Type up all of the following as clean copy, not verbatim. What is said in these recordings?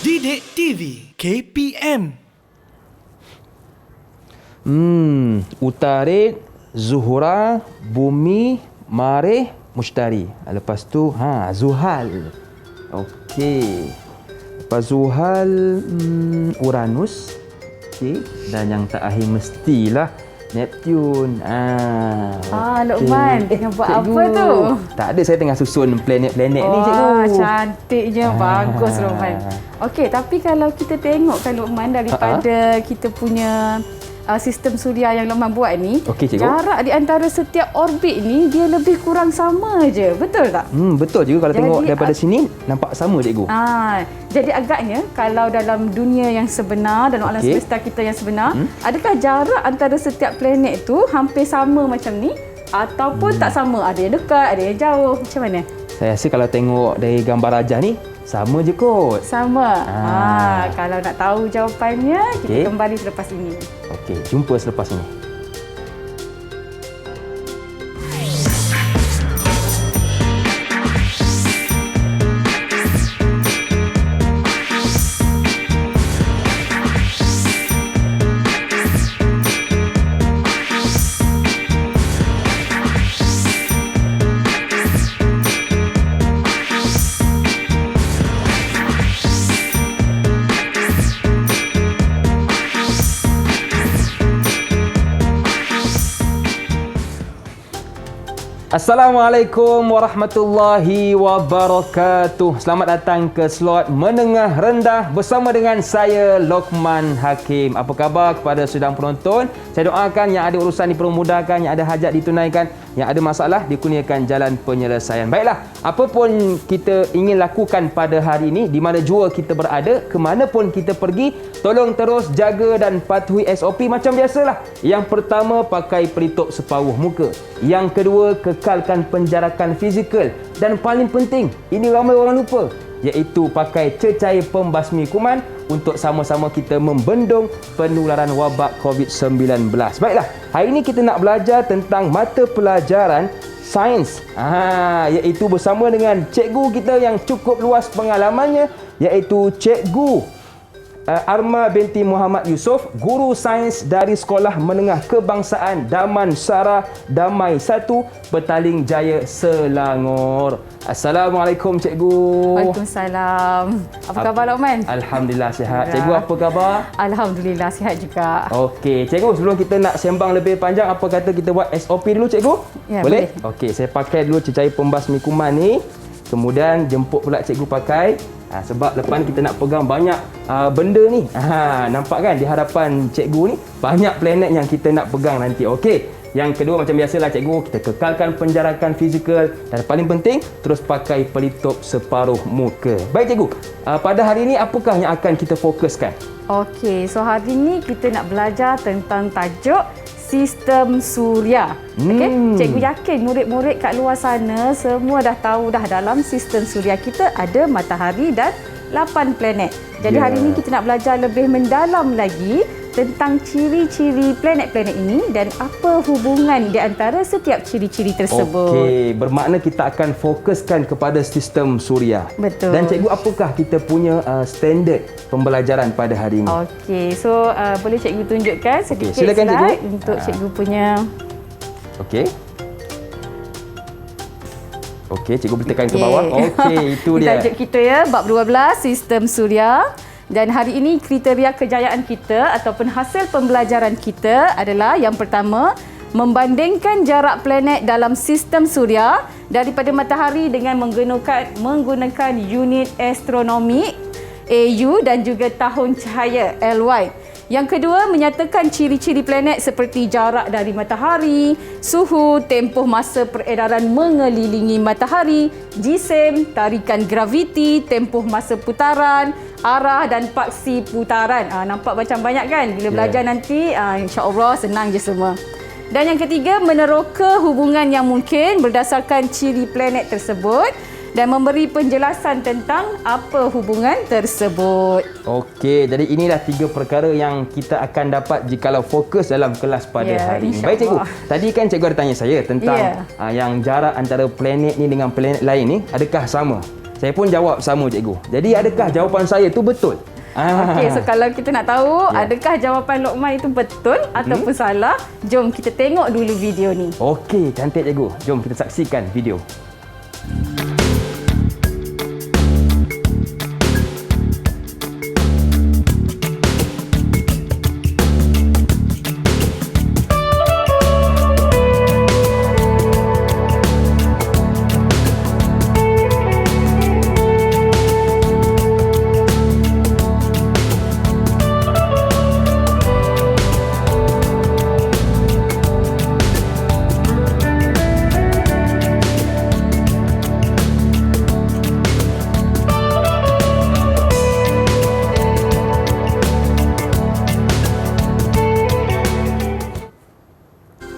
Didik TV KPM. Utarid, Zuhura, Bumi, Marikh, Mushtari. Lepas tu Zuhal. Okey. Lepas Zuhal, Uranus. Okey. Dan yang terakhir mestilah Neptune. Luqman tengah buat apa tu? Tak ada, saya tengah susun planet-planet ni, cikgu. Cantiknya. Bagus, Luqman. Okey, tapi kalau kita tengok kan, Luqman, daripada kita punya sistem suria yang Luqman buat ni, jarak di antara setiap orbit ni dia lebih kurang sama je. Betul tak? Betul juga. Kalau tengok daripada sini nampak sama, cikgu. Jadi agaknya kalau dalam dunia yang sebenar dan alam semesta kita yang sebenar, adakah jarak antara setiap planet tu hampir sama macam ni ataupun tak sama? Ada yang dekat, ada yang jauh. Macam mana? Saya rasa kalau tengok dari gambar rajah ni sama je kot. Sama. Kalau nak tahu jawapannya, kita kembali selepas ini. Okey, jumpa selepas ini. Assalamualaikum warahmatullahi wabarakatuh. Selamat datang ke slot menengah rendah bersama dengan saya, Luqman Hakim. Apa khabar kepada sedang penonton? Saya doakan yang ada urusan dipermudahkan, yang ada hajat ditunaikan, yang ada masalah dikurniakan jalan penyelesaian. Baiklah, apa pun kita ingin lakukan pada hari ini, di mana jua kita berada, ke mana pun kita pergi, tolong terus jaga dan patuhi SOP macam biasalah. Yang pertama, pakai pelitup separuh muka. Yang kedua, kekalkan penjarakan fizikal. Dan paling penting, ini ramai orang lupa, iaitu pakai cecair pembasmi kuman untuk sama-sama kita membendung penularan wabak COVID-19. Baiklah, hari ini kita nak belajar tentang mata pelajaran sains. Iaitu bersama dengan cikgu kita yang cukup luas pengalamannya, iaitu Cikgu Arma binti Muhammad Yusof, guru sains dari Sekolah Menengah Kebangsaan Damansara Damai 1, Petaling Jaya, Selangor. Assalamualaikum, cikgu. Waalaikumsalam. Apa khabar, Luqman? Alhamdulillah sihat. Cikgu, apa khabar? Alhamdulillah sihat juga. Okey, cikgu, sebelum kita nak sembang lebih panjang, apa kata kita buat SOP dulu, cikgu? Ya, boleh? Okey, saya pakai dulu cecair pembasmi kuman ni. Kemudian jemput pula cikgu pakai. Sebab lepas ni kita nak pegang banyak benda ni. Nampak kan di hadapan cikgu ni banyak planet yang kita nak pegang nanti. Okey. Yang kedua, macam biasalah cikgu, kita kekalkan penjarakan fizikal dan paling penting terus pakai pelitup separuh muka. Baik cikgu, pada hari ini apakah yang akan kita fokuskan? Okey, so hari ini kita nak belajar tentang tajuk sistem suria. Okey, cikgu yakin murid-murid kat luar sana semua dah tahu dah dalam sistem suria kita ada matahari dan 8 planet. Jadi hari ini kita nak belajar lebih mendalam lagi tentang ciri-ciri planet-planet ini dan apa hubungan di antara setiap ciri-ciri tersebut. Okey, bermakna kita akan fokuskan kepada sistem suria. Betul. Dan cikgu, apakah kita punya standard pembelajaran pada hari ini? Okey, so boleh cikgu tunjukkan sedikit silakan, slide cikgu. untuk cikgu punya. Okey. Okey, cikgu boleh tekan ke bawah. Okey, itu dia. Tajuk kita ya, bab 12, sistem suria. Dan hari ini kriteria kejayaan kita ataupun hasil pembelajaran kita adalah yang pertama, membandingkan jarak planet dalam sistem suria daripada matahari dengan menggunakan unit astronomi AU dan juga tahun cahaya LY. Yang kedua, menyatakan ciri-ciri planet seperti jarak dari matahari, suhu, tempoh masa peredaran mengelilingi matahari, jisim, tarikan graviti, tempoh masa putaran, arah dan paksi putaran. Nampak macam banyak kan? Bila belajar nanti, insya-Allah senang je semua. Dan yang ketiga, meneroka hubungan yang mungkin berdasarkan ciri planet tersebut. dan memberi penjelasan tentang apa hubungan tersebut. Okey, jadi inilah 3 perkara yang kita akan dapat jikalau fokus dalam kelas pada hari ini. Baik cikgu, tadi kan cikgu ada tanya saya tentang yang jarak antara planet ni dengan planet lain ni adakah sama? Saya pun jawab sama cikgu. Jadi adakah jawapan saya tu betul? Okey, so kalau kita nak tahu adakah jawapan Lokman itu betul ataupun salah, jom kita tengok dulu video ni. Okey, cantik cikgu. Jom kita saksikan video.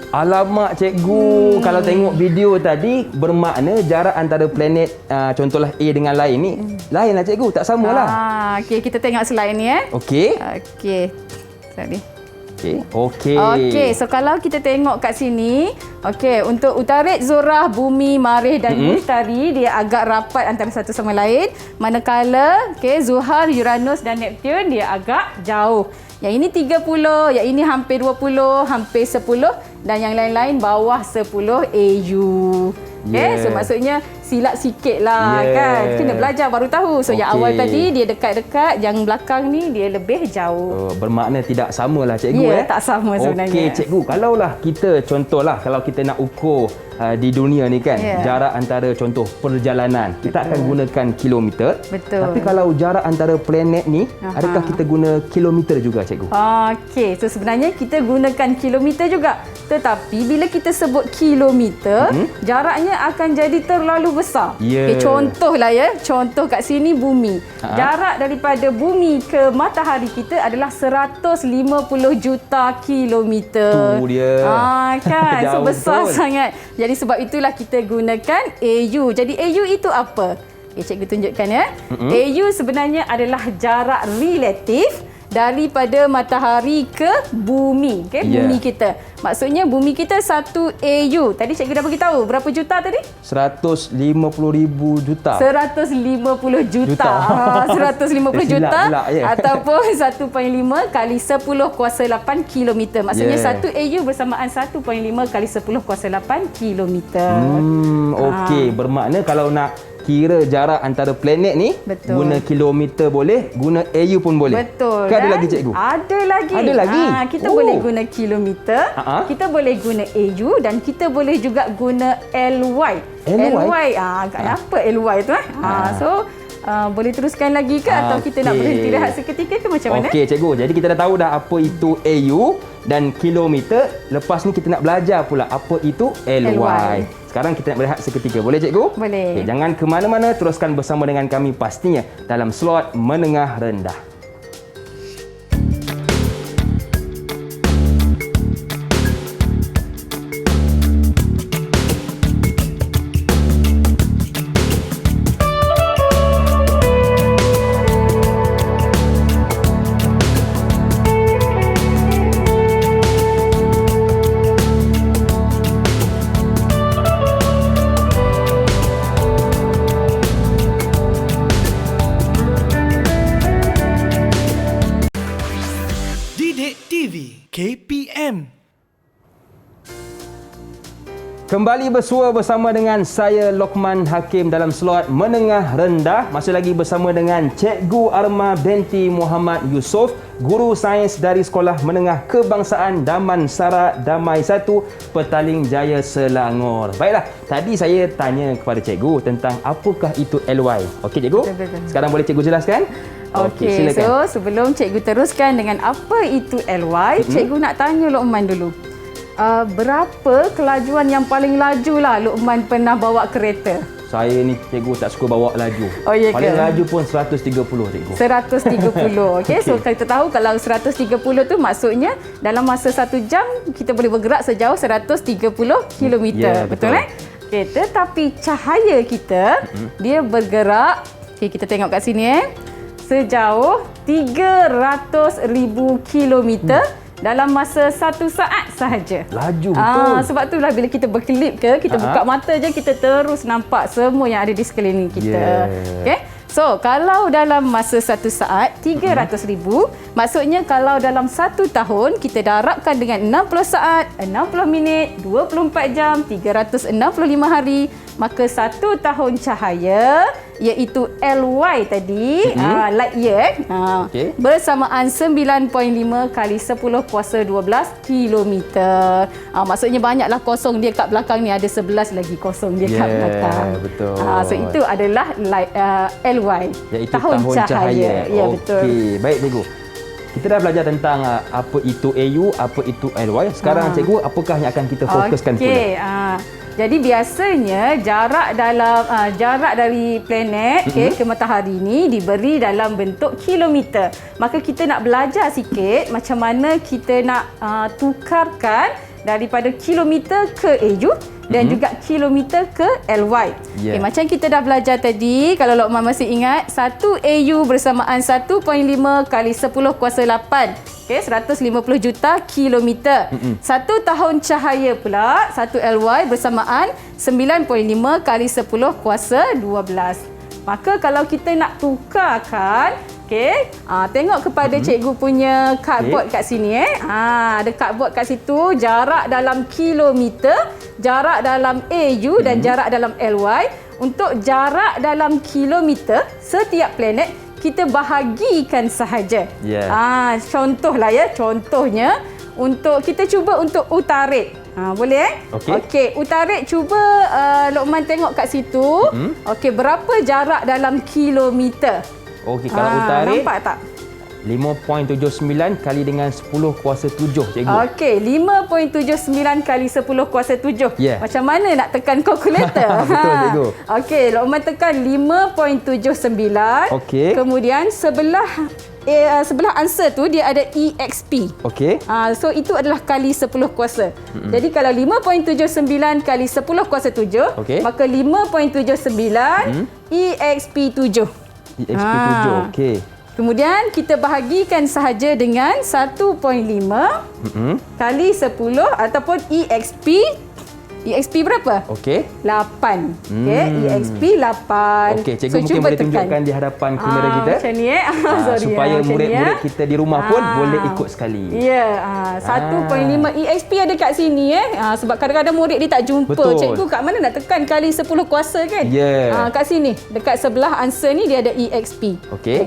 Alamak cikgu, kalau tengok video tadi bermakna jarak antara planet contohlah A dengan lain ni lainlah cikgu, tak samalah. Okey, kita tengok slide ni Okey. Okey. Sorry. Okey. So kalau kita tengok kat sini, untuk Utarid, Zorah, Bumi, Marikh dan Mustari dia agak rapat antara satu sama lain, manakala Zuhal, Uranus dan Neptun dia agak jauh. Yang ini 30, yang ini hampir 20, hampir 10 dan yang lain-lain bawah 10 AU. So maksudnya silap sikit lah kan. Kena belajar baru tahu. So yang awal tadi dia dekat-dekat, yang belakang ni dia lebih jauh. Bermakna tidak samalah cikgu tak sama sebenarnya. Okey cikgu, kalaulah kita contohlah kalau kita nak ukur di dunia ni kan, jarak antara contoh perjalanan, kita akan gunakan kilometer. Betul. Tapi kalau jarak antara planet ni, adakah kita guna kilometer juga cikgu? Okey, so sebenarnya kita gunakan kilometer juga. Tetapi bila kita sebut kilometer, jaraknya akan jadi terlalu besar. Contohlah contoh kat sini bumi. Jarak daripada bumi ke matahari kita adalah 150 juta kilometer. Tu dia. Kan, so besar sangat. Jadi sebab itulah kita gunakan AU. Jadi AU itu apa? Cikgu tunjukkan AU sebenarnya adalah jarak relatif daripada matahari ke bumi, bumi kita. Maksudnya bumi kita 1 AU. Tadi cikgu dah bagi tahu berapa juta tadi? 150,000 juta. 150 juta. 150 juta ataupun 1.5 kali 10 kuasa 8 kilometer. Maksudnya 1 AU bersamaan 1.5 kali 10 kuasa 8 kilometer. Okey, bermakna kalau nak kira jarak antara planet ni, guna kilometer boleh, guna AU pun boleh. Betul. Ke ada lagi cikgu? Ada lagi. Kita boleh guna kilometer, kita boleh guna AU dan kita boleh juga guna LY. Apa LY tu? So boleh teruskan lagi ke atau kita nak berhenti rehat seketika ke macam mana? Okey cikgu, jadi kita dah tahu dah apa itu AU dan kilometer. Lepas ni kita nak belajar pula apa itu LY. Sekarang kita nak berehat seketika. Boleh cikgu? Boleh. Okay, jangan ke mana-mana, teruskan bersama dengan kami pastinya dalam slot menengah rendah. KPM. Kembali bersua bersama dengan saya Lokman Hakim dalam slot menengah rendah. Masih lagi bersama dengan Cikgu Arma binti Muhammad Yusof, guru sains dari Sekolah Menengah Kebangsaan Damansara Damai 1, Petaling Jaya, Selangor. Baiklah, tadi saya tanya kepada cikgu tentang apakah itu LY. Okey cikgu? Sekarang boleh cikgu jelaskan? Okey, so sebelum cikgu teruskan dengan apa itu LY, cikgu nak tanya Lokman dulu. Berapa kelajuan yang paling laju lah Lokman pernah bawa kereta? Saya ni cikgu tak suka bawa laju. Paling laju pun 130 cikgu. 130. Okey, so kita tahu kalau 130 tu maksudnya dalam masa 1 jam kita boleh bergerak sejauh 130 km. Betul? Okey, tetapi cahaya kita dia bergerak. Okey, kita tengok kat sini sejauh 300,000 kilometer dalam masa 1 saat sahaja. Laju betul. Sebab itulah bila kita berkelip kita buka mata je, kita terus nampak semua yang ada di sekeliling kita. Yeah. Okey. So, kalau dalam masa 1 saat 300,000, maksudnya kalau dalam 1 tahun kita darabkan dengan 60 saat, 60 minit, 24 jam, 365 hari, maka 1 tahun cahaya iaitu LY tadi, light year, Okey. bersamaan 9.5 kali 10 kuasa 12 kilometer. Maksudnya banyaklah kosong dia kat belakang ni, ada 11 lagi kosong dia kat belakang. Betul. So itu adalah light, LY, iaitu tahun cahaya. Ya, betul. Okey, baik cikgu. Kita dah belajar tentang apa itu AU, apa itu LY. Sekarang cikgu, apakah yang akan kita fokuskan pula? Okey, jadi biasanya jarak dari planet ke matahari ni diberi dalam bentuk kilometer. Maka kita nak belajar sikit macam mana kita nak tukarkan daripada kilometer ke AU dan juga kilometer ke LY. Yeah. Okay, macam kita dah belajar tadi, kalau Lokman masih ingat, 1 AU bersamaan 1.5 kali 10 kuasa 8. Okey, 150 juta kilometer. 1 tahun cahaya pula, 1 LY bersamaan 9.5 kali 10 kuasa 12. Maka kalau kita nak tukarkan, tengok kepada cikgu punya cardboard kat sini. Ada cardboard kat situ, jarak dalam kilometer, jarak dalam AU dan jarak dalam LY. Untuk jarak dalam kilometer, setiap planet kita bahagikan sahaja. Yeah. Contohlah ya, contohnya untuk kita cuba untuk utarit. Boleh Okey, utarit cuba Lokman tengok kat situ. Okey, berapa jarak dalam kilometer? Okey, kalau utarit nampak tak? 5.79 kali dengan 10 kuasa 7 cikgu. Okey, 5.79 kali 10 kuasa 7. Yeah. Macam mana nak tekan kalkulator? Betul cikgu. Okey, Lokman tekan 5.79. Okey. Kemudian sebelah answer tu dia ada EXP. Okey. So itu adalah kali 10 kuasa. Jadi kalau 5.79 kali 10 kuasa 7, maka 5.79 EXP 7. EXP 7. Okey. Kemudian kita bahagikan sahaja dengan 1.5 kali 10 ataupun EXP berapa? Okey. 8. Okey, EXP 8. Okey, cikgu mungkin boleh tunjukkan di hadapan kamera kita. Macam ni supaya murid-murid kita di rumah pun boleh ikut sekali. Ya, 1.5 EXP ada kat sini sebab kadang-kadang murid dia tak jumpa. Betul. Cikgu kat mana nak tekan kali 10 kuasa kan? Ya. Kat sini, dekat sebelah answer ni dia ada EXP. Okey.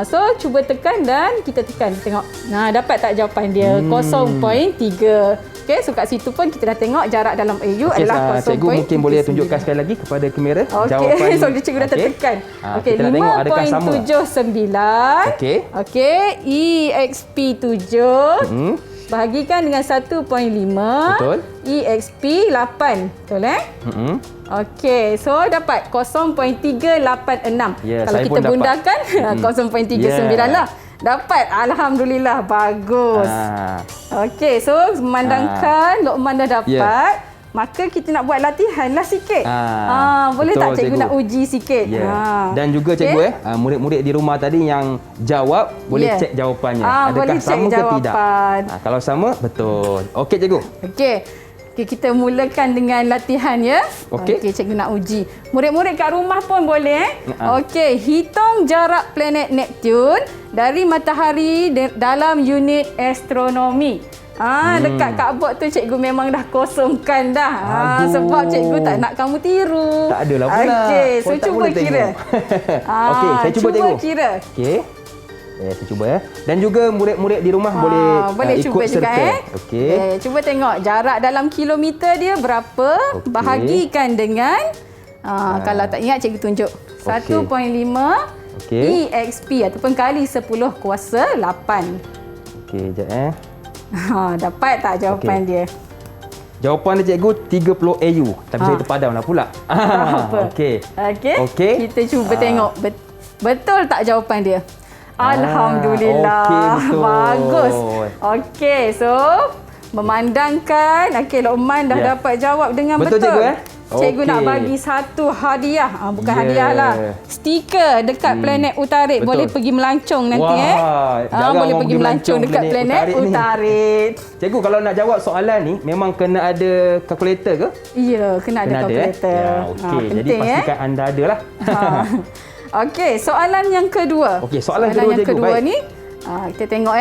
So cuba tekan dan kita tekan, tengok. Dapat tak jawapan dia? 0.3. Okey, so kat situ pun kita dah tengok jarak dalam AU adalah 0.39. Cikgu mungkin boleh tunjukkan sekali lagi kepada kamera jawapan. So cikgu dah tertekan. Okey, kita nak tengok adakah sama. 5.79. Okey, EXP 7. Bahagikan dengan 1.5. Betul. EXP 8. Betul Okey, so dapat 0.386. Ya, kalau kita bundakan 0.39 lah. Dapat, alhamdulillah, bagus. Okey, so memandangkan Lokman dah dapat, maka kita nak buat latihan lah sikit. Boleh betul, tak cikgu nak uji sikit? Dan juga cikgu murid-murid di rumah tadi yang jawab boleh cek jawapannya. Adakah boleh sama cek ke tidak? Kalau sama, betul. Okey cikgu. Okey, kita mulakan dengan latihan ya. Okey, cikgu nak uji. Murid-murid kat rumah pun boleh. Okey, hitung jarak planet Neptune dari matahari dalam unit astronomi. Dekat cardboard tu cikgu memang dah kosongkan dah. Sebab cikgu tak nak kamu tiru. Tak adalah pula. Okey, so cuba kira. Okey, saya cuba cikgu. Kira. Okey. Saya cuba ya. Dan juga murid-murid di rumah boleh ikut juga, serta. Okey. Cuba tengok jarak dalam kilometer dia berapa. Bahagikan dengan kalau tak ingat cikgu tunjuk 1.5 EXP ataupun kali 10 kuasa 8. Okey, sekejap dapat tak jawapan dia? Jawapan dia cikgu 30 AU. Tapi saya terpadamlah pula. Okey. Kita cuba tengok betul tak jawapan dia. Alhamdulillah. Betul. Bagus. Okey, so memandangkan Lokman dah dapat jawab dengan betul. Betul cikgu Cikgu Okey. nak bagi satu hadiah. Bukan Yeah. hadiah lah. Stiker dekat planet Utarit. Betul. Boleh pergi melancong nanti. Wah, jarang Boleh orang pergi pergi melancong dekat planet Utarit ni. Utarit. Cikgu, kalau nak jawab soalan ni memang kena ada kalkulator ke? Ya, kena ada kalkulator. Ya, okey. Jadi penting, pastikan anda ada lah. Okey, soalan yang kedua. Okey, soalan kedua, yang cikgu. kedua Baik. ni, kita tengok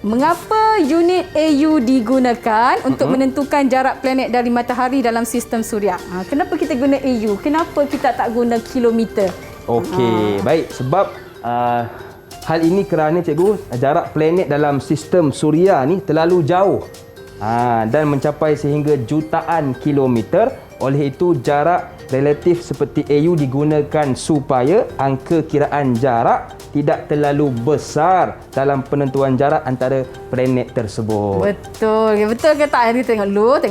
Mengapa unit AU digunakan untuk menentukan jarak planet dari matahari dalam sistem suria? Kenapa kita guna AU? Kenapa kita tak guna kilometer? Okey, baik. Sebab hal ini kerana cikgu, jarak planet dalam sistem suria ni terlalu jauh. Dan mencapai sehingga jutaan kilometer. Oleh itu, jarak relatif seperti AU digunakan supaya angka kiraan jarak tidak terlalu besar dalam penentuan jarak antara planet tersebut. Betul. Betul ke tak? Hari tengok dulu. okey.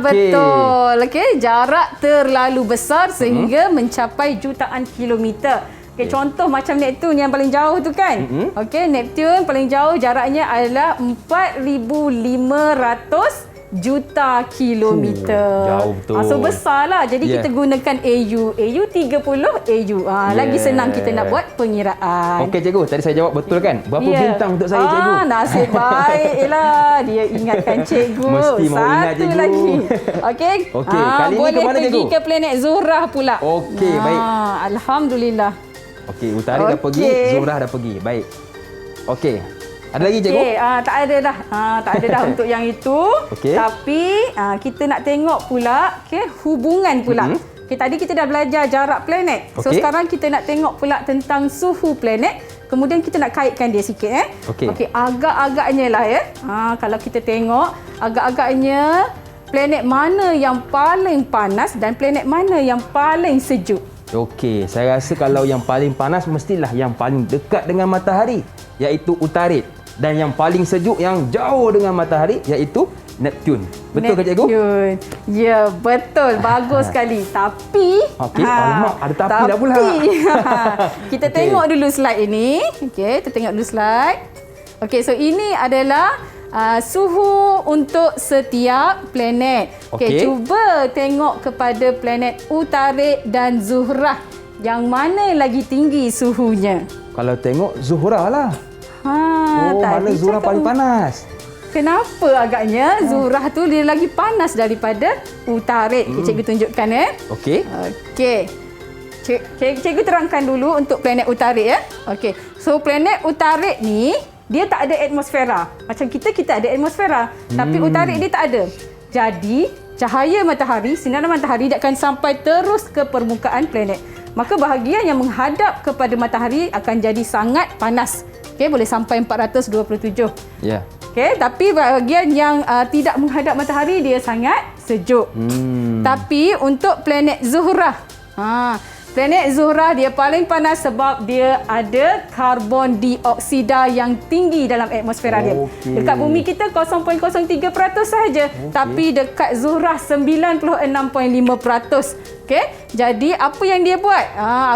Betul. Okey, jarak terlalu besar sehingga mencapai jutaan kilometer. Okey, contoh macam Neptun yang paling jauh tu kan. Okey, Neptun paling jauh jaraknya adalah 4,500 juta kilometer. Jauh betul. So besarlah. Jadi kita gunakan AU. AU 30 AU. Lagi senang kita nak buat pengiraan. Okey cikgu, tadi saya jawab betul kan? Berapa bintang untuk saya cikgu? Nasib baik lah. Dia ingatkan cikgu. Mesti mau ingat Satu cikgu. lagi. Okey. Okey, kali ni boleh ke mana, pergi cikgu? ke planet Zuhrah pula. Okey, baik. Alhamdulillah. Okey, Utarit dah pergi, Zuhrah dah pergi. Baik. Okey. Ada lagi cikgu? Tak ada dah. Tak ada dah untuk yang itu. Okey. Tapi kita nak tengok pula hubungan pula. Okay, tadi kita dah belajar jarak planet. So Okey. sekarang kita nak tengok pula tentang suhu planet. Kemudian kita nak kaitkan dia sikit Okey. Agak-agaknya lah kalau kita tengok agak-agaknya planet mana yang paling panas dan planet mana yang paling sejuk. Okey, saya rasa kalau yang paling panas mestilah yang paling dekat dengan matahari, iaitu Utarit. Dan yang paling sejuk yang jauh dengan matahari iaitu Neptun. Betul ke cikgu? Neptun. Ya, betul. Bagus sekali. Tapi Okey, alamak, ada tapi dah pula. Kita Okey. tengok dulu slide ini. Okey, kita tengok dulu slide. Okey, so ini adalah suhu untuk setiap planet. Okey, Okey. cuba tengok kepada planet Utarit dan Zuhrah. Yang mana lagi tinggi suhunya? Kalau tengok Zuhrah lah. Mana tadi Zuhrah cakap paling panas? Kenapa agaknya Zuhrah tu dia lagi panas daripada Utarit? Cikgu tunjukkan Okey. Okey. Cikgu terangkan dulu untuk planet Utarit Okey. So planet Utarit ni dia tak ada atmosfera. Macam kita ada atmosfera, tapi Utarit dia tak ada. Jadi cahaya matahari, sinaran matahari dia akan sampai terus ke permukaan planet. Maka bahagian yang menghadap kepada matahari akan jadi sangat panas. Okey, boleh sampai 427. Ya. Okey, tapi bahagian yang tidak menghadap matahari dia sangat sejuk. Tapi untuk planet Zuhrah, planet Zuhrah dia paling panas sebab dia ada karbon dioksida yang tinggi dalam atmosfera dia. Okey. Dekat bumi kita 0.03% sahaja, tapi dekat Zuhrah 96.5%. Okey. Jadi apa yang dia buat?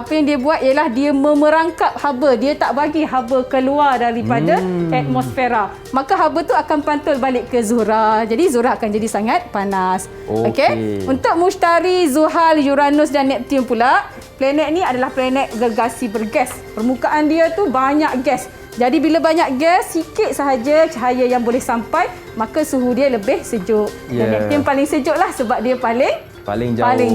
Apa yang dia buat ialah dia memerangkap haba. Dia tak bagi haba keluar daripada atmosfera. Maka haba tu akan pantul balik ke Zuhrah. Jadi Zuhrah akan jadi sangat panas. Okey. Untuk Mushtari, Zuhal, Uranus dan Neptun pula, planet ni adalah planet gergasi bergas. Permukaan dia tu banyak gas. Jadi bila banyak gas, sikit sahaja cahaya yang boleh sampai, maka suhu dia lebih sejuk. Dan Neptun paling sejuk lah sebab dia paling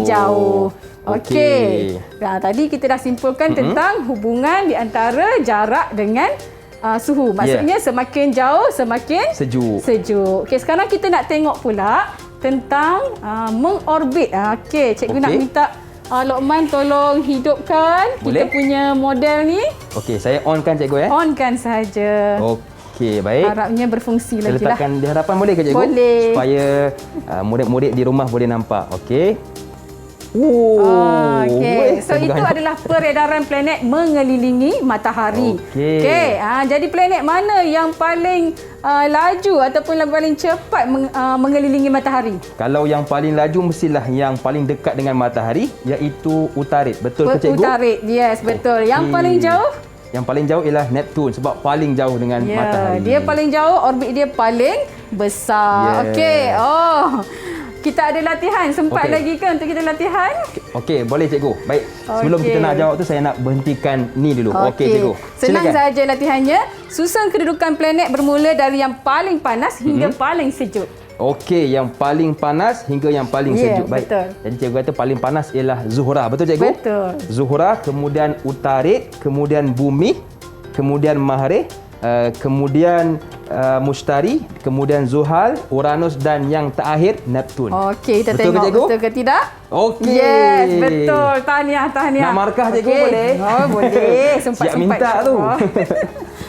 jauh. Okey. Tadi kita dah simpulkan tentang hubungan di antara jarak dengan suhu. Maksudnya semakin jauh semakin sejuk. Okey, sekarang kita nak tengok pula tentang mengorbit. Okey, cikgu nak minta Lokman tolong hidupkan kita punya model ni. Okey, saya onkan cikgu Onkan sahaja. Okey, baik. Harapnya berfungsi Saya lagi lah. letakkan di hadapan boleh ke cikgu? Boleh. Supaya murid-murid di rumah boleh nampak. Okey. Okey. So itu adalah peredaran planet mengelilingi matahari. Okey. Jadi planet mana yang paling laju ataupun yang paling cepat mengelilingi matahari? Kalau yang paling laju mestilah yang paling dekat dengan matahari, iaitu Utarit. Betul ke cikgu? Utarit. Yes, betul. Yang paling jauh? Yang paling jauh ialah Neptun sebab paling jauh dengan matahari. Dia paling jauh, orbit dia paling besar. Okey. kita ada latihan. Sempat Okey. lagi ke untuk kita latihan? Okey, boleh cikgu. Baik. Sebelum Okey. kita nak jawab tu saya nak berhentikan ni dulu. Okey cikgu. Senang Silakan. saja latihannya. Susun kedudukan planet bermula dari yang paling panas hingga paling sejuk. Okey, yang paling panas hingga yang paling Ya, sejuk. Baik. betul. Jadi cikgu kata paling panas ialah Zuhra. Betul cikgu? Betul. Zuhra, kemudian Utarid, kemudian Bumi, kemudian Marikh, kemudian Mushtari, kemudian Zuhal, Uranus dan yang terakhir Neptun. Okey, kita Betul ke, tengok cikgu? betul ke tidak? Okey. Yes, betul. Tahniah. Nak markah cikgu Okey. boleh? Oh, boleh. Sempat Siap minta tu. Oh.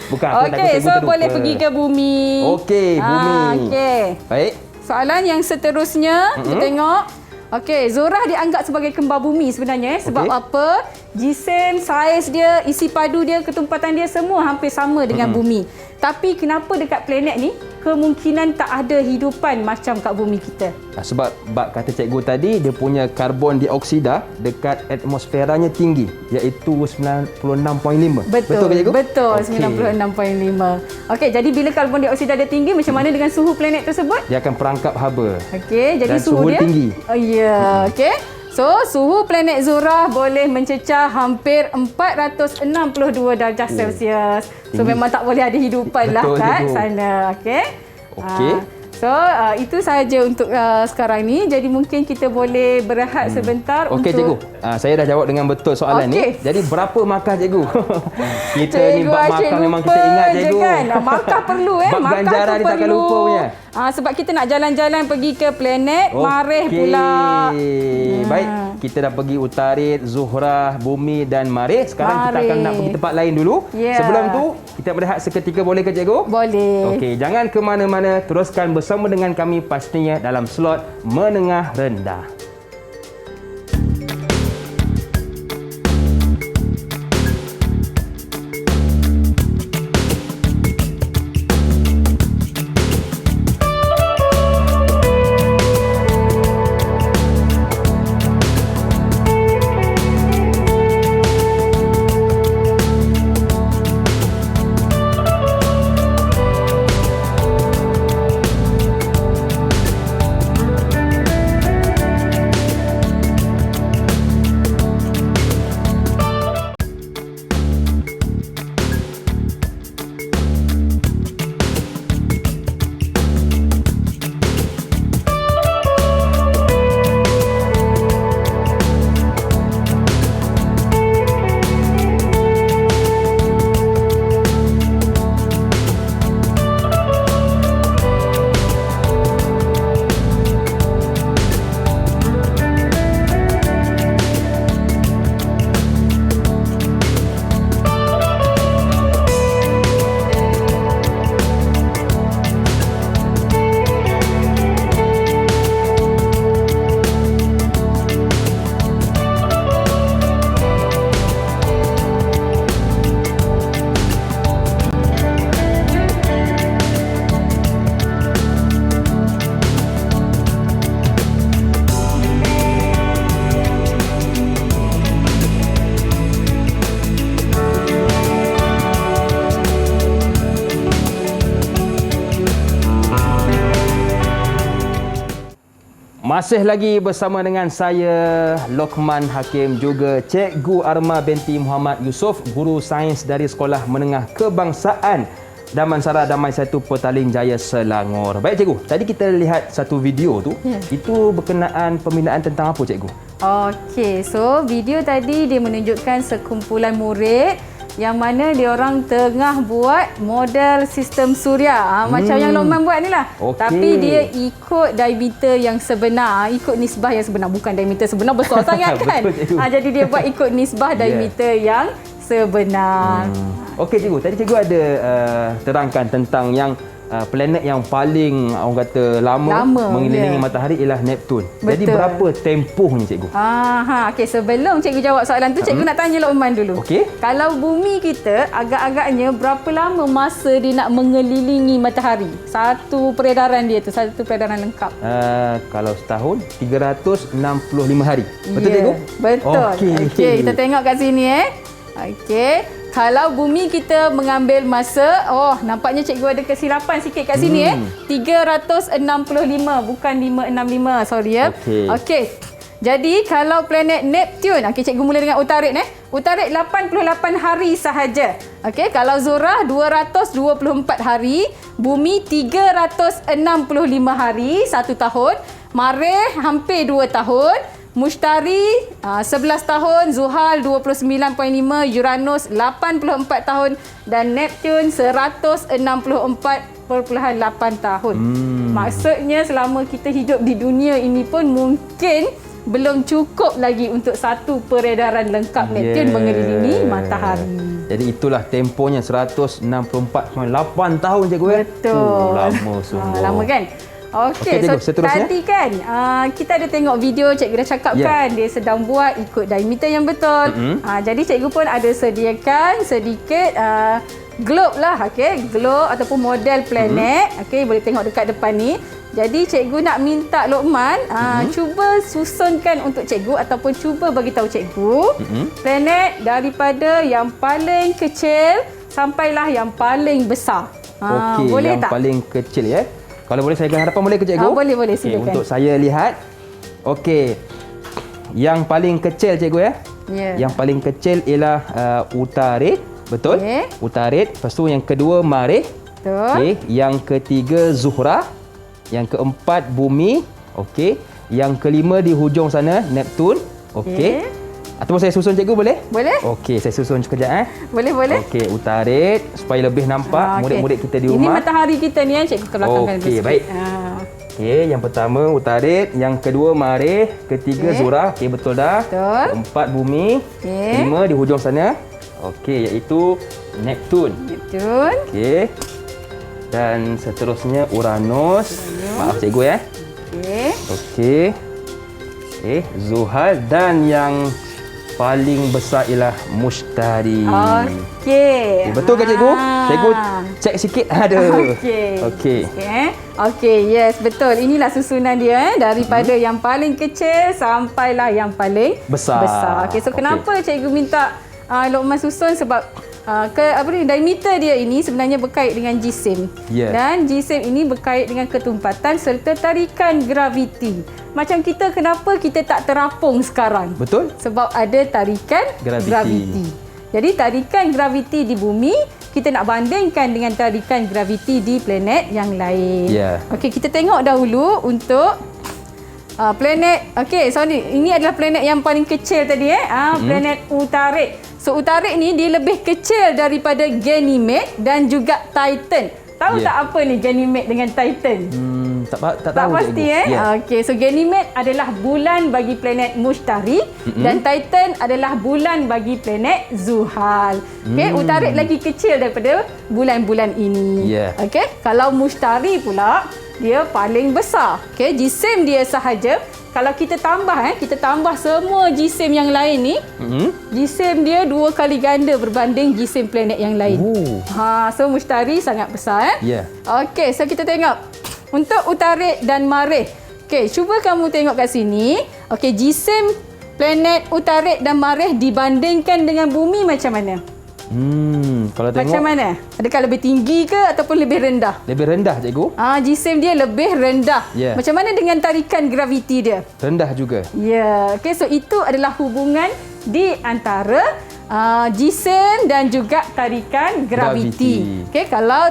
Bukan apa Okey, so boleh pergi ke bumi. Okey, bumi. Okey. Baik. Soalan yang seterusnya, kita tengok. Okey, Zuhrah dianggap sebagai kembar bumi sebenarnya. Sebab Okey. apa? Jisim, saiz dia, isi padu dia, ketumpatan dia semua hampir sama dengan bumi. Tapi kenapa dekat planet ni kemungkinan tak ada hidupan macam kat bumi kita? Sebab bab kata cikgu tadi dia punya karbon dioksida dekat atmosferanya tinggi iaitu 96.5. Betul ke cikgu? Betul, Okey. 96.5. Okey, jadi bila karbon dioksida dia tinggi, macam mana dengan suhu planet tersebut? Dia akan perangkap haba. Okey, jadi Dan suhu dia tinggi. Oh ya, okey. So, suhu planet Zuhrah boleh mencecah hampir 462 darjah Celsius. So, Tinggi. memang tak boleh ada hidupan lah Betul, kat cikgu. sana. Okey. Okey. So, itu sahaja untuk sekarang ni. Jadi, mungkin kita boleh berehat sebentar Okey untuk... cikgu. Saya dah jawab dengan betul soalan Okey. ni. Jadi berapa markah cikgu? Kita ni Cikgu bab asyik markah memang lupa kita ingat je cikgu. kan. Markah perlu Bab markah ganjaran tu ni takkan perlu. lupa punya. Sebab kita nak jalan-jalan pergi ke planet Marikh pula. Baik, kita dah pergi Utarid, Zuhrah, Bumi dan Marikh. Sekarang kita akan nak pergi tempat lain dulu. Ya. Sebelum tu, kita berehat seketika boleh ke cikgu? Boleh. Okey, jangan ke mana-mana. Teruskan bersama dengan kami pastinya dalam slot menengah rendah. Masih lagi bersama dengan saya Lokman Hakim, juga Cikgu Arma binti Muhammad Yusof, guru sains dari Sekolah Menengah Kebangsaan Damansara Damai Satu Petaling Jaya Selangor. Baik cikgu, tadi kita lihat satu video tu. Ya. Itu berkenaan pembinaan tentang apa cikgu? Okey, so video tadi dia menunjukkan sekumpulan murid yang mana dia orang tengah buat model sistem suria. Macam yang Lokman buat ni lah. Okey. Tapi dia ikut diameter yang sebenar, ikut nisbah yang sebenar. Bukan diameter sebenar besar sangat kan. Betul, cikgu. Jadi dia buat ikut nisbah diameter yang sebenar. Okey cikgu, tadi cikgu ada terangkan tentang yang planet yang paling orang kata lama mengelilingi ya. matahari ialah Neptun. Jadi Betul. berapa tempohnya cikgu? Okey, sebelum cikgu jawab soalan tu, cikgu nak tanya Lokman dulu. Okey. Kalau bumi kita agak-agaknya berapa lama masa dia nak mengelilingi matahari? Satu peredaran dia tu, satu peredaran lengkap. Kalau setahun 365 hari. Betul Ya, cikgu? Betul. Okey. Okey, kita tengok kat sini Okey. Kalau bumi kita mengambil masa, nampaknya cikgu ada kesilapan sikit kat sini 365 bukan 565, sorry ya. Okey. Jadi kalau planet Neptune, cikgu mula dengan Utarid Utarid 88 hari sahaja. Okey, kalau Zuhrah 224 hari, Bumi 365 hari, 1 tahun, Marikh hampir 2 tahun, Mushtari 11 tahun, Zuhal 29.5, Uranus 84 tahun dan Neptune 164.8 tahun. Maksudnya selama kita hidup di dunia ini pun mungkin belum cukup lagi untuk satu peredaran lengkap Neptune mengelilingi matahari. Jadi itulah tempohnya 164.8 tahun cikgu ya. Betul. Lama sungguh. Lama kan? Okey, cikgu, so seterusnya. tadi kan kita ada tengok video cikgu dah cakap kan dia sedang buat ikut diameter yang betul. Jadi cikgu pun ada sediakan sedikit globe lah, globe ataupun model planet. Boleh tengok dekat depan ni. Jadi cikgu nak minta Lokman cuba susunkan untuk cikgu ataupun cuba bagi tahu cikgu planet daripada yang paling kecil sampailah yang paling besar. Okey, boleh yang tak? paling kecil ya. Kalau boleh saya hadapan boleh ke cikgu? Boleh silakan. Untuk saya lihat. Okey. Yang paling kecil cikgu ya. Yang paling kecil ialah Utarid, betul? Utarid. Lepas tu yang kedua Marikh. Betul. Yang ketiga Zuhrah. Yang keempat Bumi. Okey. Yang kelima di hujung sana Neptun. Okey. Ataupun saya susun cikgu boleh? Boleh. Okey, saya susun sekejap Boleh. Okey, Utarid supaya lebih nampak murid-murid kita di rumah. Ini matahari kita ni cikgu ke belakangkan. Okey, baik. Okey, yang pertama Utarid, yang kedua Marikh, ketiga Zuhrah. Okey, betul dah. Betul. Keempat Bumi. Kelima di hujung sana. Okey, iaitu Neptun. Okey. Dan seterusnya Uranus. Maaf cikgu ya. Okey. Zuhal dan yang paling besar ialah Mushtari. Okey. Betul ke cikgu? Cikgu cek sikit ada. Okey, yes, betul. Inilah susunan dia daripada yang paling kecil sampailah yang paling besar. Okey, so kenapa cikgu minta Lokman susun sebab diameter dia ini sebenarnya berkait dengan jisim. Dan jisim ini berkait dengan ketumpatan serta tarikan graviti. Macam kita, kenapa kita tak terapung sekarang? Betul. Sebab ada tarikan graviti. Jadi tarikan graviti di bumi kita nak bandingkan dengan tarikan graviti di planet yang lain. Okey, kita tengok dahulu untuk planet. Okey, ini adalah planet yang paling kecil tadi planet Utarid. So Utarid ni dia lebih kecil daripada Ganymede dan juga Titan. Tahu tak apa ni Ganymede dengan Titan? Tak tahu pasti Okey, so Ganymede adalah bulan bagi planet Mushtari dan Titan adalah bulan bagi planet Zuhal. Okey, Utarid lagi kecil daripada bulan-bulan ini. Okey, kalau Mushtari pula dia paling besar. Okey, jisim dia sahaja kalau kita tambah semua jisim yang lain ni, jisim dia 2 kali ganda berbanding jisim planet yang lain. So Mushtari sangat besar Okey, so kita tengok untuk Utarid dan Marikh. Okey, cuba kamu tengok kat sini. Okey, jisim planet Utarid dan Marikh dibandingkan dengan bumi macam mana? Kalau tengok macam mana? Adakah lebih tinggi ke ataupun lebih rendah? Lebih rendah cikgu. Jisim dia lebih rendah. Macam mana dengan tarikan graviti dia? Rendah juga. Okey, so itu adalah hubungan di antara jisim dan juga tarikan graviti. Okey, kalau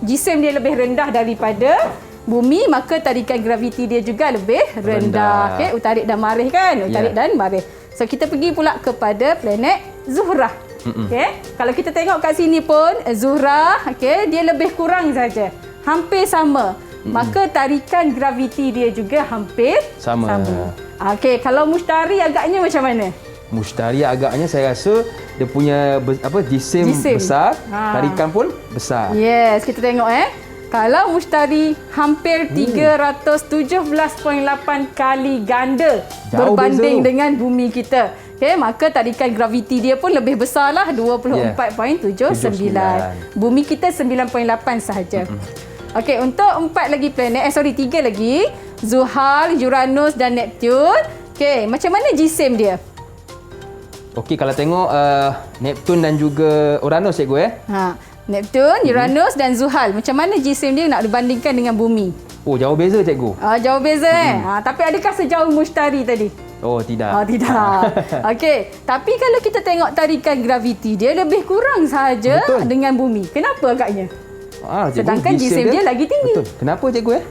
jisim dia lebih rendah daripada bumi, maka tarikan graviti dia juga lebih rendah. Okey, Utarid dan Marikh kan? Utarid dan Marikh. So kita pergi pula kepada planet Zuhrah. Okey, kalau kita tengok kat sini pun Zuhrah, dia lebih kurang saja. Hampir sama. Maka tarikan graviti dia juga hampir sama. Okey, kalau Mushtari agaknya macam mana? Mushtari agaknya saya rasa dia punya jisim besar, tarikan pun besar. Yes, kita tengok Kalau Mushtari hampir 317.8 kali ganda berbanding dengan bumi kita. Okey, maka tarikan graviti dia pun lebih besarlah 24.79. Bumi kita 9.8 sahaja. Okey, untuk 3 lagi, Zuhal, Uranus dan Neptun. Okey, macam mana jisim dia? Okey, kalau tengok Neptun dan juga Uranus cikgu Neptun, Uranus dan Zuhal. Macam mana jisim dia nak dibandingkan dengan bumi? Oh, jauh beza cikgu. Jauh beza tapi adakah sejauh Mushtari tadi? Oh, tidak. Tidak. Okey, tapi kalau kita tengok tarikan graviti dia lebih kurang sahaja dengan bumi. Kenapa agaknya? Cikgu, sedangkan jisim dia lagi tinggi. Betul. Kenapa cikgu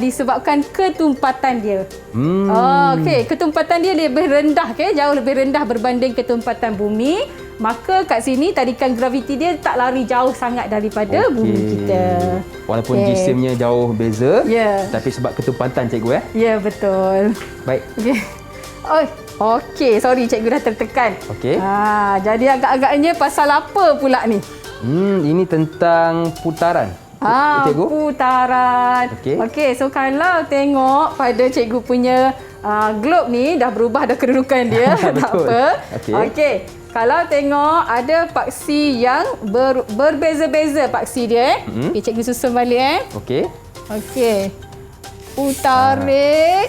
disebabkan ketumpatan dia. Okey, ketumpatan dia lebih rendah, jauh lebih rendah berbanding ketumpatan bumi. Maka kat sini tarikan graviti dia tak lari jauh sangat daripada bumi kita. Walaupun jisimnya jauh beza, tapi sebab ketumpatan cikgu Ya, betul. Baik. Okey, sorry cikgu dah tertekan. Okey. Jadi agak-agaknya pasal apa pula ni? Ini tentang putaran. Cikgu? Putaran. Okey, so kalau tengok pada cikgu punya globe ni dah berubah dah kedudukan dia. Tak apa. Okey. Kalau tengok ada paksi yang berbeza-beza paksi dia. Okey, cikgu susun balik Okey. Utarik.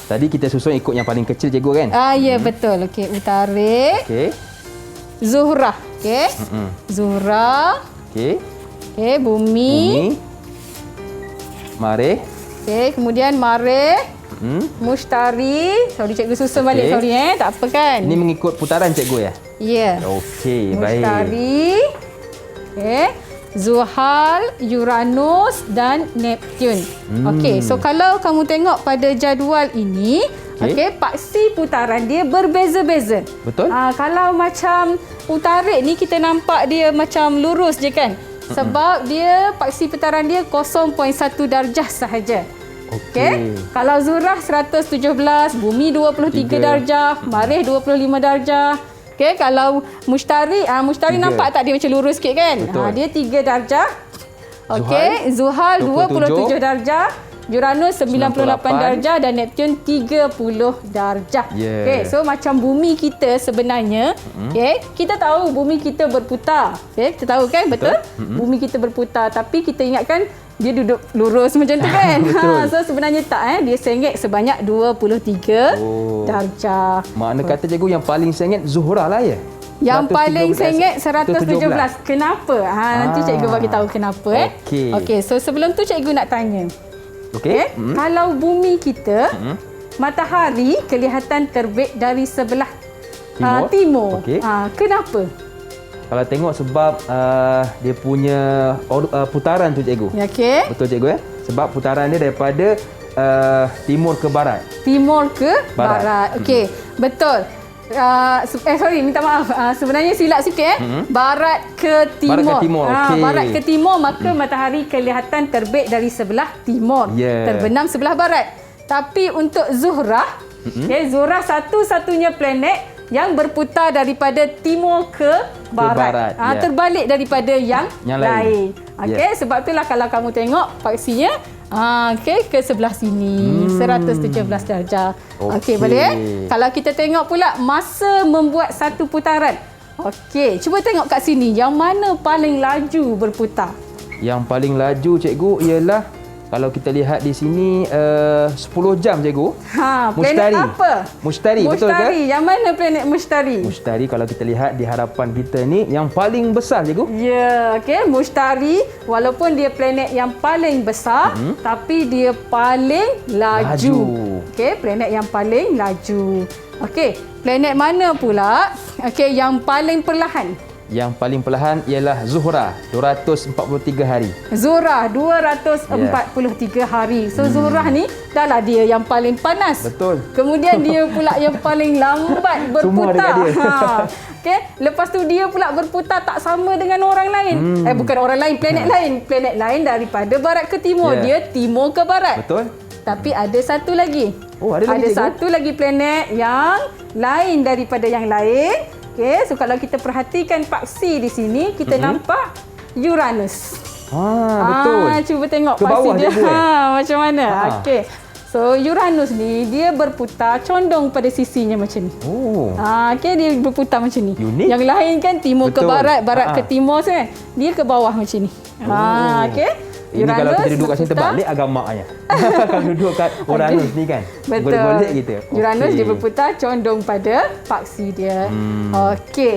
Tadi kita susun ikut yang paling kecil cikgu kan? Ya, betul. Okey, utarik. Zuhrah. Zuhrah. Bumi. Marikh. Kemudian Marikh. Mushtari. Sorry cikgu susun balik. Sorry tak apa kan? Ini mengikut putaran cikgu Ya. Okey, baik. Mushtari. Zuhal, Uranus dan Neptun. Okey, so kalau kamu tengok pada jadual ini, paksi putaran dia berbeza-beza. Betul. Kalau macam utarik ni kita nampak dia macam lurus je kan? Sebab dia paksi putaran dia 0.1 darjah sahaja. Okey. Kalau Zuhrah 117, Bumi 23 darjah, Marikh 25 darjah. Okey, kalau Mushtari, Mushtari nampak tak dia macam lurus sikit kan? Dia 3 darjah. Okey, Zuhal 27 darjah, Uranus 98 darjah dan Neptun 30 darjah. Okey, so macam bumi kita sebenarnya, kita tahu bumi kita berputar. Kita tahu kan, betul? Bumi kita berputar, tapi kita ingatkan dia duduk lurus macam tu kan. So sebenarnya tak dia sengit sebanyak 23 darjah. Makna kata cikgu yang paling sengit Zuhrah lah Yang paling sengit 117. Kenapa? Nanti cikgu bagi tahu kenapa. Okey, so sebelum tu cikgu nak tanya. Kalau bumi kita, matahari kelihatan terbit dari sebelah timur. Kenapa? Kalau tengok sebab dia punya putaran tu cikgu. Betul cikgu Sebab putaran dia daripada timur ke barat. Timur ke barat. Okey, betul. Minta maaf. Sebenarnya silap sikit Barat ke timur. Barat ke timur, maka matahari kelihatan terbit dari sebelah timur. Terbenam sebelah barat. Tapi untuk Zuhrah, Zuhrah satu-satunya planet yang berputar daripada timur ke barat. Terbalik daripada yang lain. Sebab itulah kalau kamu tengok paksinya ke sebelah sini 117 darjah. Boleh Kalau kita tengok pula masa membuat satu putaran. Cuba tengok kat sini yang mana paling laju berputar. Yang paling laju cikgu ialah kalau kita lihat di sini 10 jam cikgu. Planet apa? Mushtari, betul ke? Yang mana planet Mushtari? Mushtari kalau kita lihat di hadapan kita ni yang paling besar cikgu. Mushtari walaupun dia planet yang paling besar tapi dia paling laju. Planet yang paling laju. Planet mana pula yang paling perlahan? Yang paling perlahan ialah Zuhrah, 243 hari. Zuhrah 243 hari. So Zuhrah ni dahlah dia yang paling panas. Betul. Kemudian dia pula yang paling lambat berputar. Lepas tu dia pula berputar tak sama dengan orang lain. Bukan orang lain, planet lain. Planet lain daripada barat ke timur. Dia timur ke barat. Betul. Tapi ada satu lagi. Ada satu lagi planet yang lain daripada yang lain. So kalau kita perhatikan paksi di sini, kita nampak Uranus. Betul. Cuba tengok ke paksi bawah dia. Macam mana? So Uranus ni dia berputar condong pada sisinya macam ni. Dia berputar macam ni. Unik. Yang lain kan timur ke barat, barat ke timur kan. Dia ke bawah macam ni. Ini kalau Uranus kita duduk kat sini berputar. terbalik agamanya. Kalau duduk kat Uranus ni kan. Betul. Golek-golek gitu. Uranus Okey. dia berputar condong pada paksi dia. Okey.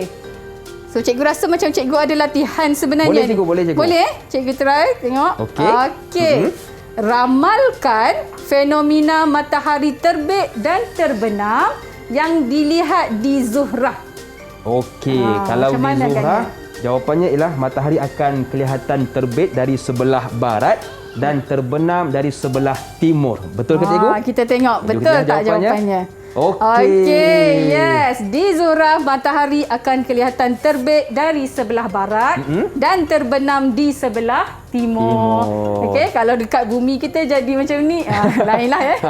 So cikgu rasa macam cikgu ada latihan sebenarnya. Boleh, cikgu, boleh, cikgu. Boleh? Cikgu try tengok. Okey. Okey. Ramalkan fenomena matahari terbit dan terbenam yang dilihat di Zuhrah. Okey, Ah, kalau macam di mana Zuhrah, jawapannya ialah matahari akan kelihatan terbit dari sebelah barat dan terbenam dari sebelah timur. Betul ke cikgu? Kita tengok Jom betul kita tak jawapannya. jawapannya. Okey. Okey, yes. Di Zuhrah matahari akan kelihatan terbit dari sebelah barat dan terbenam di sebelah timur. Okey, kalau dekat bumi kita jadi macam ni, lainlah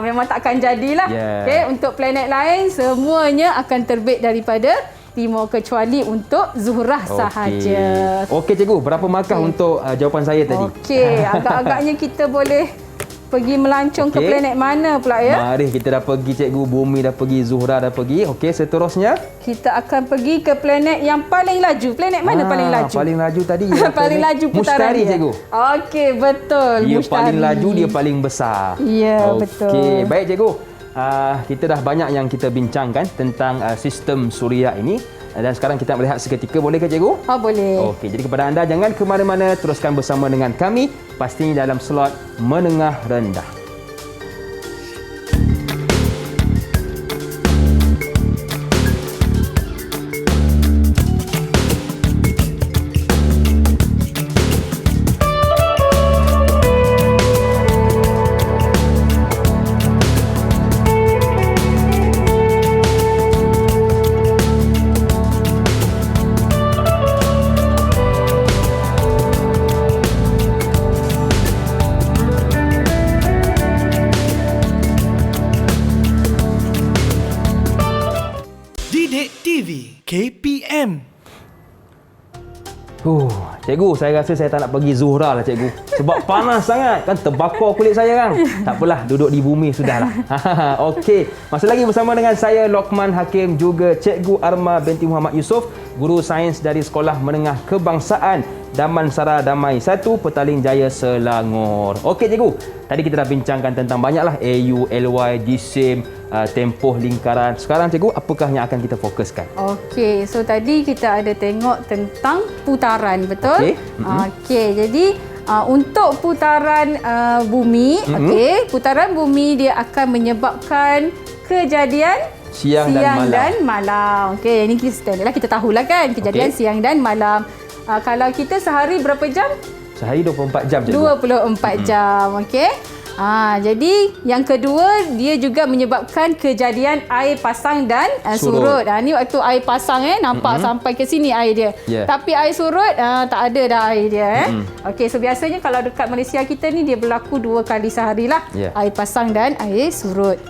memang takkan jadilah. Yeah. Okey, untuk planet lain semuanya akan terbit daripada timur kecuali untuk Zuhrah sahaja. Okey cikgu, berapa markah untuk jawapan saya tadi? Okey, agak-agaknya kita boleh pergi melancong ke Okey. planet mana pula ya? Mari kita dah pergi cikgu, bumi dah pergi, Zuhrah dah pergi. Okey, seterusnya Kita akan pergi ke planet yang paling laju. Planet mana paling laju? Paling laju tadi ialah paling planet laju putaran Mustari dia. cikgu. Okey, betul. Dia Mustari. paling laju, dia paling besar. Ya, betul. Okey, baik cikgu. Kita dah banyak yang kita bincangkan tentang sistem suria ini. Dan sekarang kita melihat seketika, boleh ke cikgu? Oh, boleh. Okey, jadi kepada anda jangan ke mana-mana, teruskan bersama dengan kami pastinya dalam slot menengah rendah. Didik TV KPM. Cikgu, saya rasa saya tak nak pergi Zuhrah lah cikgu. Sebab panas sangat. Kan terbakar kulit saya kan. Tak apalah, duduk di bumi sudahlah. Okey, masih lagi bersama dengan saya Lokman Hakim, juga Cikgu Arma binti Muhammad Yusof, guru sains dari Sekolah Menengah Kebangsaan Damansara Damai 1, Petaling Jaya, Selangor. Okey cikgu, tadi kita dah bincangkan tentang banyaklah AU, LY, jisim, tempoh lingkaran. Sekarang cikgu, apakah yang akan kita fokuskan? Okey, so tadi kita ada tengok tentang putaran, betul? Okey. Okey, jadi untuk putaran bumi, okey, putaran bumi dia akan menyebabkan kejadian Siang dan malam. Okey, ini standard lah, kita tahulah kan kejadian Okey. siang dan malam. Kalau kita sehari berapa jam? Sehari 24 jam cikgu. 24 jam, okey. Jadi yang kedua, dia juga menyebabkan kejadian air pasang dan surut. Ni waktu air pasang nampak sampai ke sini air dia. Yeah. Tapi air surut tak ada dah air dia. Okey, so biasanya kalau dekat Malaysia kita ni dia berlaku 2 kali sehari lah. Yeah. Air pasang dan air surut.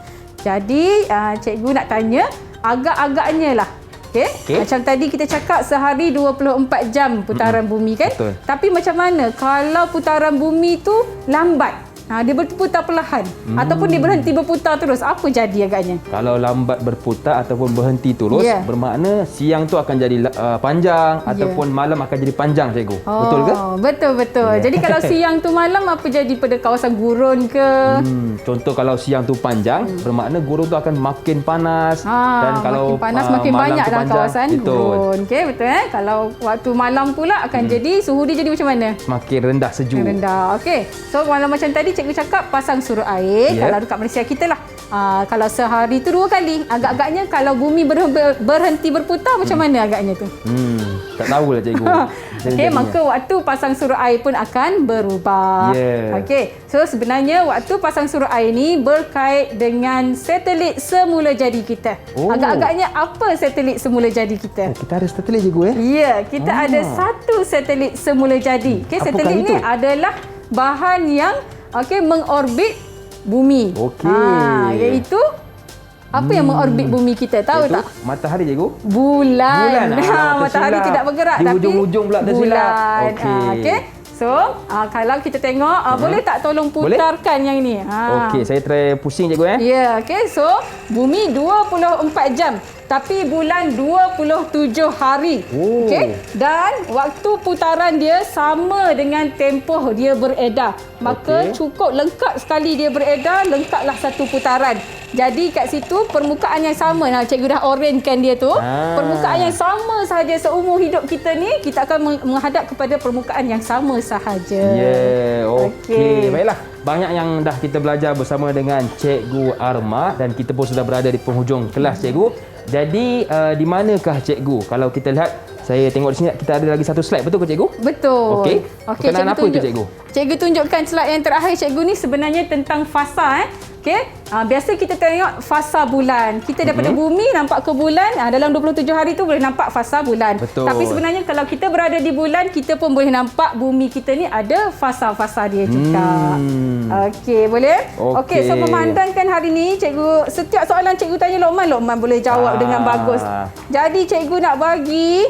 Jadi cikgu nak tanya agak-agaknya lah. Okey. Macam tadi kita cakap sehari 24 jam putaran bumi kan? Betul. Tapi macam mana kalau putaran bumi tu lambat? Dia berputar perlahan ataupun dia berhenti berputar terus. Apa jadi agaknya? Kalau lambat berputar ataupun berhenti terus, Ya. bermakna siang tu akan jadi panjang ataupun malam akan jadi panjang cikgu. Betul ke? Betul. Ya. Jadi kalau siang tu malam, apa jadi pada kawasan gurun ke? Contoh kalau siang tu panjang, bermakna gurun tu akan makin panas. Dan kalau makin panas makin malam banyak tu dalam panjang, kawasan betul. gurun. Okey, betul Kalau waktu malam pula akan jadi suhu dia jadi macam mana? Makin rendah sejuk. Rendah. Okey. So malam macam tadi cikgu cakap pasang surut air. Ya. Kalau dekat Malaysia kita lah. Kalau sehari tu 2 kali. Agak-agaknya kalau bumi berhenti berputar macam mana agaknya tu? Tak tahulah cikgu. Okey, maka waktu pasang surut air pun akan berubah. Ya. Okey. So sebenarnya waktu pasang surut air ni berkait dengan satelit semula jadi kita. Agak-agaknya apa satelit semula jadi kita? Kita ada satelit cikgu Ya, kita ada satu satelit semula jadi. Okey, Apakah satelit itu? ni adalah bahan yang mengorbit bumi. Okey. Iaitu apa yang mengorbit bumi kita? Tahu Iaitu tak? matahari cikgu. Bulan. Matahari tersilap. tidak bergerak Di tapi hujung-hujung pula tersilap. bulan. Okey. Okey. So, kalau kita tengok, boleh tak tolong putarkan yang ni? Okey, saya try pusing cikgu Ya, okey. So, bumi 24 jam tapi bulan 27 hari. Oh. Okey. Dan waktu putaran dia sama dengan tempoh dia beredar. Maka cukup lengkap sekali dia beredar, lengkaplah satu putaran. Jadi kat situ permukaan yang sama. Nah, cikgu dah orangekan dia tu. Permukaan yang sama sahaja seumur hidup kita ni, kita akan menghadap kepada permukaan yang sama sahaja. Okey. Baiklah. Banyak yang dah kita belajar bersama dengan Cikgu Arma dan kita pun sudah berada di penghujung kelas cikgu. Jadi di manakah cikgu? Kalau kita lihat, saya tengok di sini kita ada lagi satu slide, betul ke cikgu? Betul. Okey. Okey, Berkenaan apa tu cikgu? Cikgu tunjukkan slide yang terakhir cikgu ni sebenarnya tentang fasa. Okey. Biasa kita tengok fasa bulan. Kita daripada bumi nampak ke bulan, dalam 27 hari tu boleh nampak fasa bulan. Betul. Tapi sebenarnya kalau kita berada di bulan, kita pun boleh nampak bumi kita ni ada fasa-fasa dia juga. Okey, boleh? Okey, so memandangkan hari ni cikgu, setiap soalan cikgu tanya Lokman boleh jawab dengan bagus. Jadi cikgu nak bagi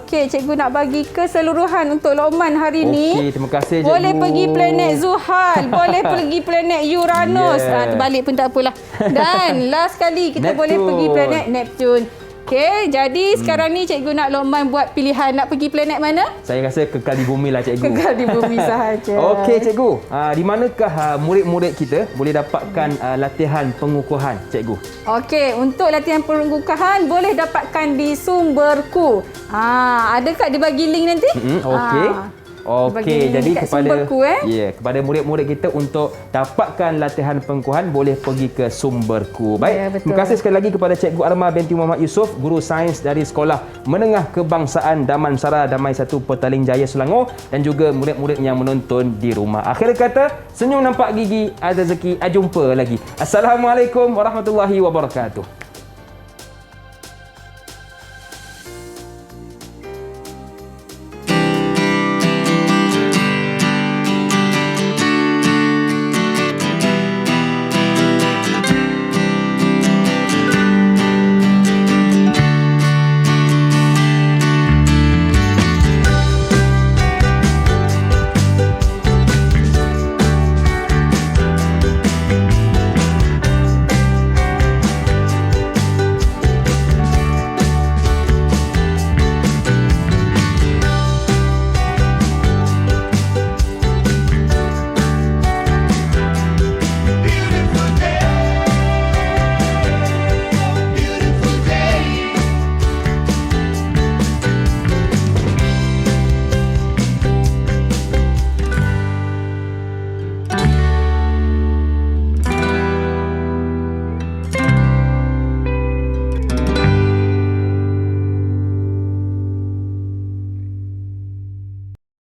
cikgu nak bagi keseluruhan untuk Lokman hari ni. Okey, terima kasih cikgu. Boleh pergi planet Zuhal, boleh pergi planet Uranus. Terbalik pun tak apalah. Dan last kali kita boleh pergi planet Neptune. Okey, jadi sekarang ni cikgu nak Lokman buat pilihan nak pergi planet mana? Saya rasa kekal di bumi lah cikgu. Kekal di bumi sahaja. Okey cikgu, di manakah murid-murid kita boleh dapatkan latihan pengukuhan cikgu? Okey, untuk latihan pengukuhan boleh dapatkan di Sumberku. Ada kat dia bagi link nanti? Okey. Okey, jadi kepada Sumberku, kepada murid-murid kita untuk dapatkan latihan pengukuhan boleh pergi ke Sumberku. Baik, terima kasih sekali lagi kepada Cikgu Arma binti Muhammad Yusof, guru sains dari Sekolah Menengah Kebangsaan Damansara Damai 1 Petaling Jaya Selangor dan juga murid-murid yang menonton di rumah. Akhir kata, senyum nampak gigi, ada rezeki, jumpa lagi. Assalamualaikum warahmatullahi wabarakatuh.